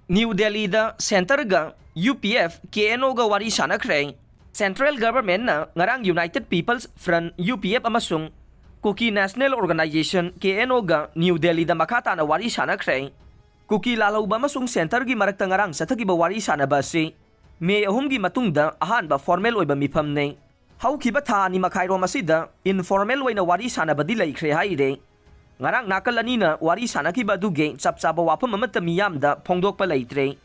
new Delhi centre UPF KNO वारी सानख्रे central government ngarang United People's Front UPF अमसुंग Kuki National Organisation KNO New Delhi मखा ताना वारी सानख्रे कुकी लालौबा अमसुंग सेंटर की मरक्ता ngarang सथगिबा वारी सानबा से मे अहुमगी मतुंगदा अहानबा फॉर्मल ओइबा मिफमने हौखिबा था अनि मखाइरोम असिदा इनफॉर्मल ओइना वारी सानबदी लैख्रे हाइरे ngarang nakal anina wari sanakiba duge chapchaba wafam amata miyamda phongdokpa leitre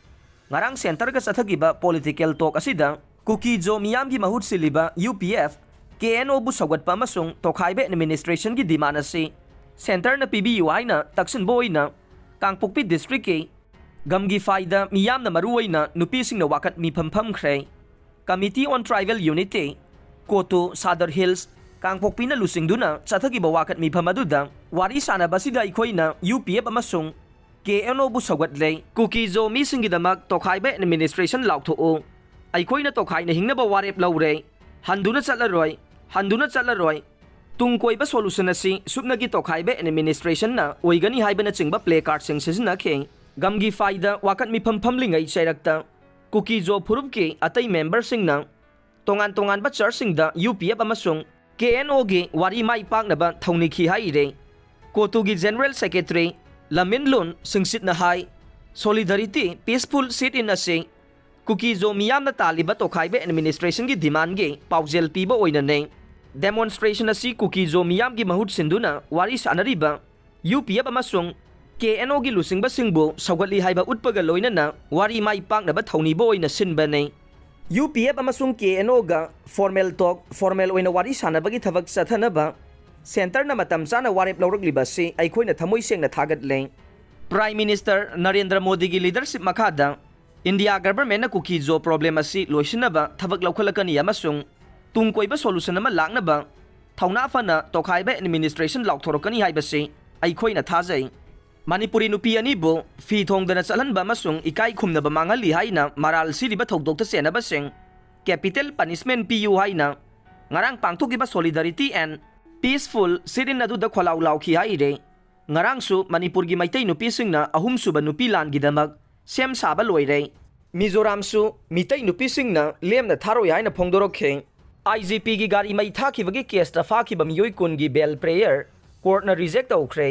ngarang center ka sathagiba political talk asida kuki jo miyamgi mahut siliba UPF KNO bu sawatpa amasung tokhaibe administration gi demand ase center na PBU haina taksin boina kangpokpi district ke gamgi faida miyamna maruoina nupi singna wakat mi phampham khre committee on tribal unity koto Sadar Hills कांगपोकपीना लुसिंगदुना चथगिबा वाकत मिफमदुदा वारी सानाबसिदा इखोइना UPF अमसुंग KNO बु सौगतले Kuki-Zo मिसिंगिदमक तोखाइबे administration लाउथोओ अइखोइना तोखाइना हिंगनबा वारेप लौरे हंदुना चलरोय तुंग कोइबा solution असि सुबनगी तोखाइबे administration ना ओइगनी हाइबना चिंगबा play card सिंग सिजनखे गमगी फाइदा वाकत मिफम फमलिंगै चैरक्ता कुकीजो फुरुप के अतै member सिंगना तोंगान बा चर्च सिंगदा UPF अमसुंग KNO गी वारी माई पाकनबा थौनिखी हाइरे कोतुगी जनरल सेक्रेटरी लमिन लुन सिंगसित हाई सोलिडरिटी पीसफुल सीट इन असे कुकी जो मियाम तालिबा तोखाइबे एडमिनिस्ट्रेशन की डिमांड गे पाउजेल पीबा ओइनने डेमोन्स्ट्रेशन असी कुकी जो मियाम की महूट सिंधुना वारी सानरिबा UPF अमसुंग KNO गी लुसिंगबा सिंगबो सौगतली हाइबा उटपगा लोइनना वारी माई पाकनबा थौनिबो ओइना सिनबने UPF अमसुंग KNO फॉर्मल टॉक फॉर्मल ओइना वारी सानबगी थबक चथनबा सेंटर न मतम चाना वारेप लौरकलिबा से अइखोइना थमोइ सेंगना थागतले प्राइम मिनिस्टर नरेंद्र मोदी की लीडरशिप मखादा इंडिया गवर्नमेंट कुकी जो प्रॉब्लम असी लोइसिनबा थबक लौखलकनी अमसुंग तुंग कोइबा सोल्यूशन अमा लांगनबा थौना फना तोखाइबा एडमिनिस्ट्रेशन लाउथोरकनी हाइबसे अइखोइना थाजै मणिपुरी नुपी अनिबो फी थोंगदना चलहनबा अमसुंग इकाई खुमनबा मांगली हाइना मराल सिरिबा थौदोक्ता सेनबसिंग कैपिटल पनिशमेंट पीयू हाइना ngarang pangthukiba solidarity and peaceful sirin adu da kholau lauki haire ngarang su manipur gi maitai nupi singna ahum suba nupi lan gi damak sem saba loire mizoram su mitai nupi singna lemna tharo yaina phongdorokhe IGP gi gari mai thakibagi case ta fakibam yoi kun gi bel prayer court na reject aukre